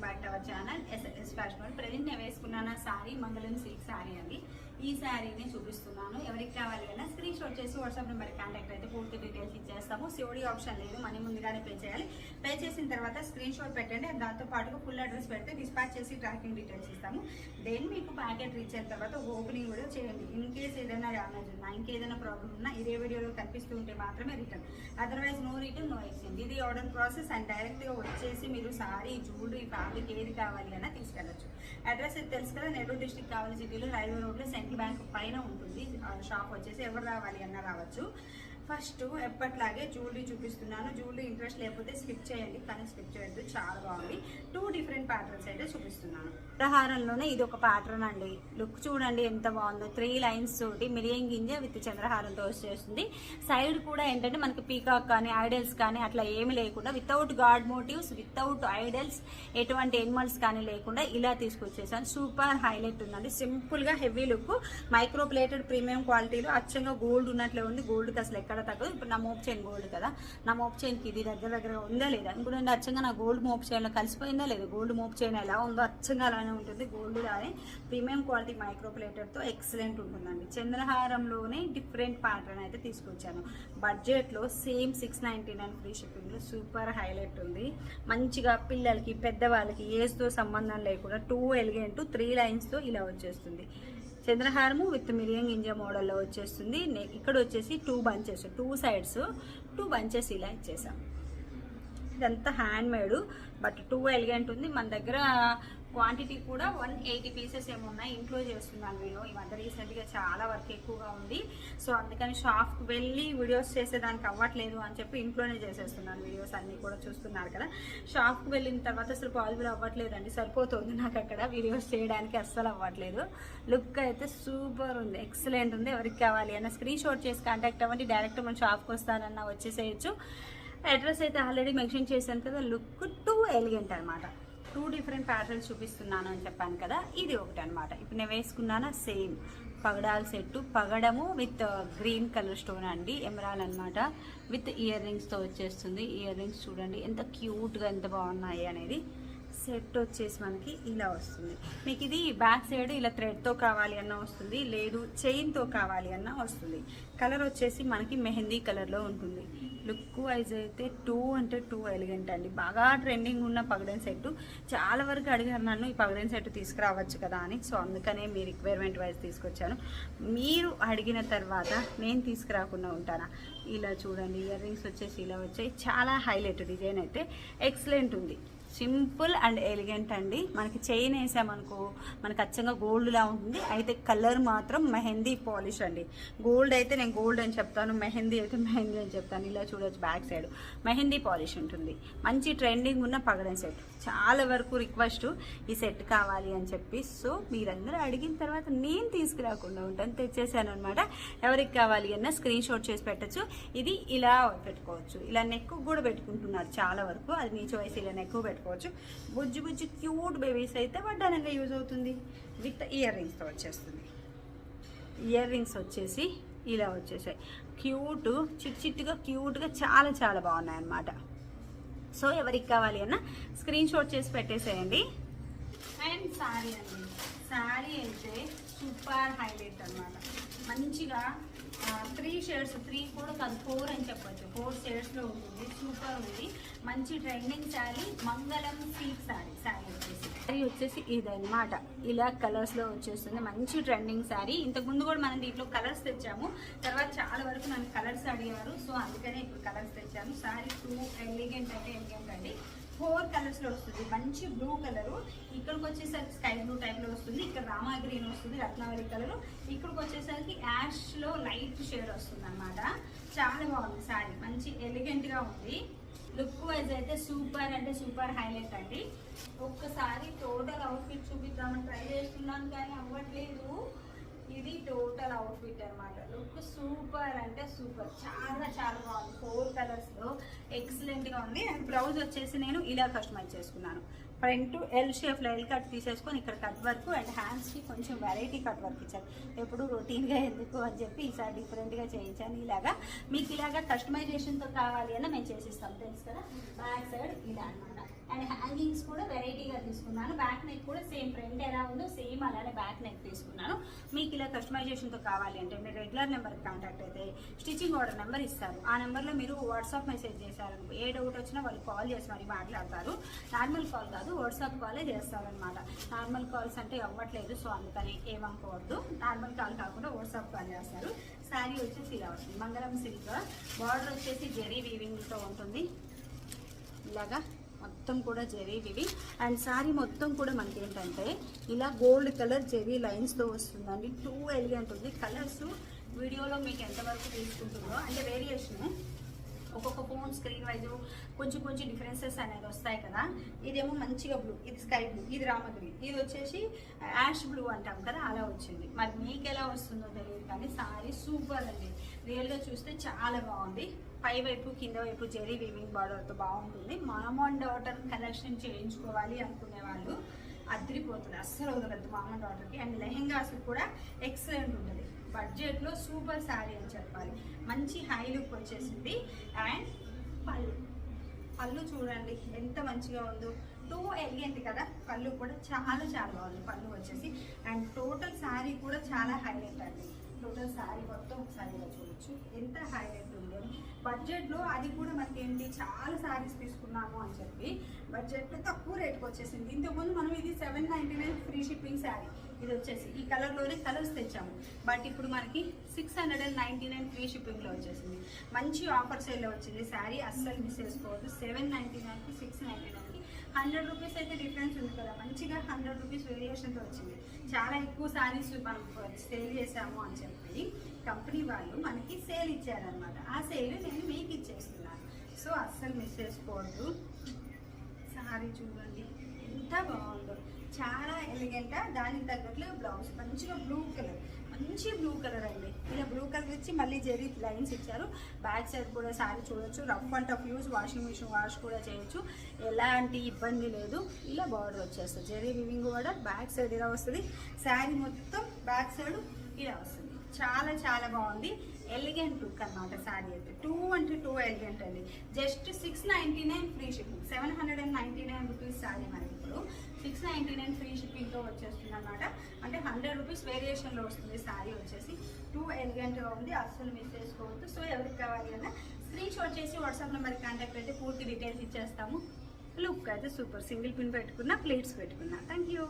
Back to our channel SS fashion. Present నేను వేసుకున్నాను sorry మంగళం సిల్క్ సారీ అండి. ఈ శారీని చూపిస్తున్నాను. ఎవరికి కావాలి అన్నా స్క్రీన్ షాట్ చేసి వాట్సాప్ నెంబర్ కాంటాక్ట్ అయితే పూర్తి డీటెయిల్స్ ఇచ్చేస్తాము. సిఓడి ఆప్షన్ లేదు, మనీ ముందుగానే పే చేయాలి. పే చేసిన తర్వాత స్క్రీన్ షాట్ పెట్టండి, దాంతో పాటుగా ఫుల్ అడ్రస్ పెడితే డిస్పాచ్ చేసి ట్రాకింగ్ డీటెయిల్స్ ఇస్తాము. దెన్ మీకు ప్యాకెట్ రీచ్ అయిన తర్వాత ఓపెనింగ్ కూడా చేయండి. ఇన్ కేస్ ఏదైనా డ్యామేజ్ ఉన్నా, ఇంకేదైనా ప్రాబ్లం ఉన్నా ఇదే వీడియోలో కనిపిస్తూ ఉంటే మాత్రమే return, otherwise no return no exchange. ఇది ఆర్డర్ ప్రాసెస్ అండ్ డైరెక్ట్గా వచ్చేసి మీరు సారీ జ్యువెలరీ ఫ్యాబ్రిక్ ఏది కావాలి అన్నా తీసుకెళ్ళచ్చు. అడ్రస్ ఇది తెలుసు కదా, నెల్లూరు డిస్ట్రిక్ట్ కావాలి సిటీలో రైల్వే రోడ్లో సెంట్రల్ బ్యాంక్ పైన ఉంటుంది షాప్. వచ్చేసి ఎవరు రావాలి అన్నా రావచ్చు. ఫస్ట్ ఎప్పట్లాగే జ్యువెలరీ చూపిస్తున్నాను. జ్యువెలరీ ఇంట్రెస్ట్ లేకపోతే స్కిప్ చేయండి, కానీ స్కిప్ చేయొద్దు, చాలా బాగుంది. 2 డిఫరెంట్ ప్యాటర్న్స్ అయితే చూపిస్తున్నాను. చంద్రహారంలోనే ఇది ఒక ప్యాటర్న్ అండి. లుక్ చూడండి ఎంత బాగుందో. 3 లైన్స్ తోటి మిరియం గింజ విత్ చంద్రహారంతో వచ్చేస్తుంది. సైడ్ కూడా ఏంటంటే మనకి పీకాక్ కానీ ఐడల్స్ కానీ అట్లా ఏమి లేకుండా without god motives, without idols, ఎటువంటి ఎనిమల్స్ కానీ లేకుండా ఇలా తీసుకొచ్చేసాను. సూపర్ హైలైట్ ఉందండి. సింపుల్ గా heavy look, micro plated premium క్వాలిటీలో అచ్చంగా గోల్డ్ ఉన్నట్లే ఉంది. గోల్డ్కి అసలు ఎక్కడ తగ్గదు. ఇప్పుడు నా మోప్ చైన్ గోల్డ్ కదా, నా మోప్ చైన్కి ఇది దగ్గరగా ఉందా లేదా, ఇంకోటి అచ్చంగా నా గోల్డ్ మోప్ చైన్లో కలిసిపోయిందా లేదా, గోల్డ్ మోప్ చైన్ ఎలా ఉందో అచ్చంగా అలానే ఉంటుంది. గోల్డ్ లానే ప్రీమియం క్వాలిటీ మైక్రో ప్లేటెడ్తో ఎక్సలెంట్ ఉంటుందండి. చంద్రహారంలోనే డిఫరెంట్ ప్యాటర్న్ అయితే తీసుకొచ్చాను. బడ్జెట్లో సేమ్ 699 ఫ్రీ షిప్పింగ్లో సూపర్ హైలైట్ ఉంది. మంచిగా పిల్లలకి పెద్దవాళ్ళకి ఏజ్తో సంబంధం లేకుండా 2 ఎలిగెంట్ 3 లైన్స్తో ఇలా వచ్చేస్తుంది. చంద్రహారము విత్ మిరియం గింజ మోడల్లో వచ్చేస్తుంది. ఇక్కడ వచ్చేసి 2 బంచెస్, 2 సైడ్స్ 2 బంచెస్ ఇలా ఇచ్చేసాం. ఇదంతా హ్యాండ్ మేడ్ బట్ 2 ఎలిగెంట్ ఉంది. మన దగ్గర క్వాంటిటీ కూడా 180 పీసెస్ ఏమో ఉన్నాయి. ఇంట్లో చేస్తున్నాను వీడియో. ఈ మధ్య రీసెంట్గా చాలా వర్క్ ఎక్కువగా ఉంది, సో అందుకని షాప్కి వెళ్ళి వీడియోస్ చేసేదానికి అవ్వట్లేదు అని చెప్పి ఇంట్లోనే చేసేస్తున్నాను. వీడియోస్ అన్నీ కూడా చూస్తున్నారు కదా. షాప్కి వెళ్ళిన తర్వాత అసలు పాసిబుల్ అవ్వట్లేదండి, సరిపోతుంది నాకు అక్కడ వీడియోస్ చేయడానికి, అస్సలు అవ్వట్లేదు. లుక్ అయితే సూపర్ ఉంది, ఎక్సలెంట్ ఉంది. ఎవరికి కావాలి అన్న స్క్రీన్ షాట్ చేసి కాంటాక్ట్ అవ్వండి. డైరెక్ట్ మన షాప్కి వస్తానన్నా వచ్చేసేయచ్చు. అడ్రస్ అయితే ఆల్రెడీ మెన్షన్ చేశాను కదా. లుక్ 2 ఎలిగెంట్ అనమాట. 2 డిఫరెంట్ ప్యాటర్న్స్ చూపిస్తున్నాను అని చెప్పాను కదా. ఇది ఒకటి అనమాట. ఇప్పుడు నేను వేసుకున్నాను సేమ్ పగడాల సెట్, పగడము విత్ గ్రీన్ కలర్ స్టోన్ అండి, ఎమరాల్ అనమాట. విత్ ఇయర్ రింగ్స్తో వచ్చేస్తుంది. ఇయర్ రింగ్స్ చూడండి ఎంత క్యూట్గా ఎంత బాగున్నాయి అనేది. సెట్ వచ్చేసి మనకి ఇలా వస్తుంది. మీకు ఇది బ్యాక్ సైడ్ ఇలా థ్రెడ్తో కావాలి అన్న వస్తుంది, లేదు చైన్తో కావాలి అన్న వస్తుంది. కలర్ వచ్చేసి మనకి మెహందీ కలర్లో ఉంటుంది. లుక్ వైజ్ అయితే 2 అంటే 2 ఎలిగెంట్ అండి. బాగా ట్రెండింగ్ ఉన్న పగడన్ సెట్. చాలా వరకు అడిగారు నన్ను ఈ పగడన్ సెట్ తీసుకురావచ్చు కదా అని, సో అందుకనే మీ రిక్వైర్మెంట్ వైజ్ తీసుకొచ్చాను. మీరు అడిగిన తర్వాత నేను తీసుకురాకుండా ఉంటానా. ఇలా చూడండి, ఇయర్ రింగ్స్ వచ్చేసి ఇలా వచ్చాయి. చాలా హైలైట్ డిజైన్ అయితే ఎక్సలెంట్ ఉంది. సింపుల్ అండ్ ఎలిగెంట్ అండి. మనకి చైన్ వేసామనుకో మనకి అచ్చంగా గోల్డ్లా ఉంటుంది, అయితే కలర్ మాత్రం మెహందీ పాలిష్ అండి. గోల్డ్ అయితే నేను గోల్డ్ అని చెప్తాను, మెహందీ అయితే మెహందీ అని చెప్తాను. ఇలా చూడొచ్చు బ్యాక్ సైడ్ మెహందీ పాలిష్ ఉంటుంది. మంచి ట్రెండింగ్ ఉన్న పగడన్ సెట్. చాలా వరకు రిక్వెస్ట్ ఈ సెట్ కావాలి అని చెప్పి, సో మీరందరూ అడిగిన తర్వాత నేను తీసుకురాకుండా ఉంటాను, తెచ్చేసాను అనమాట. ఎవరికి కావాలి అన్న స్క్రీన్ షాట్ చేసి పెట్టచ్చు. ఇది ఇలా పెట్టుకోవచ్చు, ఇలా నెక్ కూడా పెట్టుకుంటున్నారు చాలా వరకు, అది మీ చాయిస్. ఇలా నెక్ పెట్టుకోవచ్చు. బుజ్జి బుజ్జి క్యూట్ బేబీస్ అయితే వడ్డానంగా యూజ్ అవుతుంది. విత్ ఇయర్ రింగ్స్తో వచ్చేస్తుంది. ఇయర్ రింగ్స్ వచ్చేసి ఇలా వచ్చేసాయి. క్యూట్ చిట్టుగా క్యూట్గా చాలా చాలా బాగున్నాయి అన్నమాట. సో ఎవరికి కావాలి అన్న స్క్రీన్ షాట్ చేసి పెట్టేసేయండి. అండ్ శారీ అండి, శారీ అయితే సూపర్ హైలైట్ అనమాట. మంచిగా 3 షేడ్స్, 3 కూడా కాదు 4 అని చెప్పొచ్చు, 4 షేడ్స్లో ఉంటుంది. సూపర్ ఉంది. మంచి ట్రెండింగ్ శారీ, మంగళం సిల్క్ శారీ. శారీ వచ్చేసి ఇదన్నమాట. ఇలా కలర్స్లో వచ్చేస్తుంది. మంచి ట్రెండింగ్ శారీ. ఇంతకుముందు కూడా మనం దీంట్లో కలర్స్ తెచ్చాము, తర్వాత చాలా వరకు నన్ను కలర్స్ అడిగారు, సో అందుకనే ఇప్పుడు కలర్స్ తెచ్చాను. శారీ 2 ఎలిగెంట్ అంటే ఎలిగెంట్ అండి. 4 కలర్స్లో వస్తుంది. మంచి బ్లూ కలరు, ఇక్కడికి వచ్చేసరికి స్కై బ్లూ టైప్లో వస్తుంది. ఇక్కడ రామా గ్రీన్ వస్తుంది, రత్నావళి కలరు. ఇక్కడికి వచ్చేసరికి యాష్లో లైట్ షేడ్ వస్తుంది అనమాట. చాలా బాగుంది శారీ, మంచి ఎలిగెంట్గా ఉంది. లుక్ వైజ్ అయితే సూపర్ అంటే సూపర్ హైలైట్ అండి. ఒక్కసారి టోటల్ అవుట్ఫిట్ చూపిద్దామని ట్రై చేస్తున్నాను కానీ అవ్వట్లేదు. ఇది టోటల్ అవుట్ఫిట్ అనమాట. లుక్ సూపర్ అంటే సూపర్, చాలా చాలా బాగుంది. 4 కలర్స్లో ఎక్సలెంట్గా ఉంది. అండ్ బ్లౌజ్ వచ్చేసి నేను ఇలా కస్టమైజ్ చేసుకున్నాను. ఫ్రంట్ ఎల్ షేప్లో ఎల్ కట్ తీసేసుకొని ఇక్కడ కట్ వర్క్, అండ్ హ్యాండ్స్కి కొంచెం వెరైటీ కట్ వర్క్ ఇచ్చాను. ఎప్పుడు రొటీన్గా ఎందుకు అని చెప్పి ఈసారి డిఫరెంట్గా చేయించాను. ఇలాగా మీకు ఇలాగా కస్టమైజేషన్తో కావాలి అని మేము చేసిస్తాం, తెలుసు కదా. బ్యాక్ సైడ్ ఇలా అనమాట. అండ్ హ్యాంగింగ్స్ కూడా వెరైటీగా తీసుకున్నాను. బ్యాక్ నెక్ కూడా సేమ్ ఫ్రంట్ ఎలా ఉందో సేమ్ అలానే బ్యాక్ నెక్ తీసుకున్నాను. మీకు ఇలా కస్టమైజేషన్తో కావాలి అంటే మీరు రెగ్యులర్ నెంబర్కి కాంటాక్ట్ అయితే స్టిచ్చింగ్ ఆర్డర్ నెంబర్ ఇస్తారు. ఆ నెంబర్లో మీరు వాట్సాప్ మెసేజ్ చేశారు, ఏ డౌట్ వచ్చినా వాళ్ళు కాల్ చేసి మరి మాట్లాడతారు. నార్మల్ కాల్ కాదు, వాట్సాప్ కాలే చేస్తారనమాట. నార్మల్ కాల్స్ అంటే అవ్వట్లేదు, సో అందుకని ఏమనుకోవద్దు. నార్మల్ కాల్ కాకుండా వాట్సాప్ కాల్ చేస్తారు. శారీ వచ్చేసి ఇలా వస్తుంది, మంగళం సిల్క్. బార్డర్ వచ్చేసి జెరీ వీవింగ్తో ఉంటుంది. ఇలాగా మొత్తం కూడా జెరీ వివింగ్. అండ్ శారీ మొత్తం కూడా మనకి ఏంటంటే ఇలా గోల్డ్ కలర్ జెరీ లైన్స్తో వస్తుందండి. టూ ఎలిగెంట్ ఉంది. కలర్స్ వీడియోలో మీకు ఎంతవరకు తీసుకుంటుందో అంటే వేరియేషన్ ఒక్కొక్క ఫోన్ స్క్రీన్ వైజ్ కొంచెం కొంచెం డిఫరెన్సెస్ అనేది వస్తాయి కదా. ఇదేమో మంచిగా బ్లూ, ఇది స్కై బ్లూ, ఇది రామ గ్రీన్, ఇది వచ్చేసి యాష్ బ్లూ అంటాం కదా, అలా వచ్చింది. మరి మీకు ఎలా వస్తుందో తెలియదు కానీ శారీ సూపర్ అండి. రియల్గా చూస్తే చాలా బాగుంది. పై వైపు కింద వైపు జెరీ వీవింగ్ బార్డర్తో బాగుంటుంది. మామ్ అండ్ డాటర్ కలెక్షన్ చేయించుకోవాలి అనుకునే వాళ్ళు అదిరిపోతుంది, అస్సలు వదలద్దు మామ్ అండ్ డాటర్కి. అండ్ లెహెంగాస్ కూడా ఎక్సలెంట్ ఉంటుంది. బడ్జెట్లో సూపర్ శారీ అని చెప్పాలి. మంచి హై లుక్ వచ్చేసింది. అండ్ పళ్ళు చూడండి ఎంత మంచిగా ఉందో. టూ ఎలిగెంట్ కదా, పళ్ళు కూడా చాలా చాలా బాగుంది పళ్ళు వచ్చేసి. అండ్ టోటల్ శారీ కూడా చాలా హైలైట్ అండి. టోటల్ శారీ మొత్తం ఒకసారి చూడొచ్చు ఎంత హైలైట్ ఉంది అని. బడ్జెట్లో అది కూడా మనకి ఏంటి చాలా శారీస్ తీసుకున్నాము అని చెప్పి బడ్జెట్లో తక్కువ రేట్కి వచ్చేసింది. ఇంతకుముందు మనం ఇది 799 ఫ్రీ షిప్పింగ్ శారీ, ఇది వచ్చేసి ఈ కలర్లోనే కలర్స్ తెచ్చాము. బట్ ఇప్పుడు మనకి 699 ఫ్రీ షిప్పింగ్లో వచ్చేసింది. మంచి ఆఫర్ సేల్లో వచ్చింది శారీ, అస్సలు మిస్ చేసుకోవద్దు. 799కి 699కి 100 రూపీస్ అయితే డిఫరెన్స్ ఉంది కదా. మంచిగా 100 రూపీస్ వేరియేషన్తో వచ్చింది. చాలా ఎక్కువ శారీస్ మనం సేల్ చేసాము అని చెప్పి కంపెనీ వాళ్ళు మనకి సేల్ ఇచ్చారనమాట. ఆ సేల్ నేను మీకు ఇచ్చేస్తున్నాను. సో అస్సలు మిస్ చేసుకోవద్దు. శారీ చూడండి ఎంత బాగుందో, చాలా ఎలిగెంట్. దానికి తగ్గట్లు బ్లౌజ్ మంచిగా బ్లూ కలర్, మంచి బ్లూ కలర్ అండి. ఇలా బ్లూ కలర్ ఇచ్చి మళ్ళీ జెరీ లైన్స్ ఇచ్చారు. బ్యాక్ సైడ్ కూడా శారీ చూడొచ్చు. Rough and tough use, washing machine wash కూడా చేయొచ్చు, ఎలాంటి ఇబ్బంది లేదు. ఇలా బార్డర్ వచ్చేస్తుంది, జెరీ వివింగ్ కూడా బ్యాక్ సైడ్ ఇలా వస్తుంది. శారీ మొత్తం బ్యాక్ సైడ్ ఇలా వస్తుంది. చాలా చాలా బాగుంది. ఎలిగెంట్ లుక్ అనమాట శారీ అయితే. 2 అంటే 2 ఎలిగెంట్ అండి. Just 699 free shipping. 799 rupees sari మనకి ఇప్పుడు 699 ఫ్రీ షిప్పింగ్తో వచ్చేస్తుంది అనమాట. అంటే 100 రూపీస్ వేరియేషన్లో వస్తుంది శారీ వచ్చేసి. 2 ఎలిగెంట్గా ఉంది, అస్సలు మిస్ చేసుకోవద్దు. సో ఎవరికి కావాలి అన్నా స్క్రీన్ షాట్ చేసి వాట్సాప్ నెంబర్కి కాంటాక్ట్ అయితే పూర్తి డీటెయిల్స్ ఇచ్చేస్తాము. లుక్ అయితే సూపర్. సింగిల్ పిన్ పెట్టుకున్నా, ప్లేట్స్ పెట్టుకున్నా. Thank you.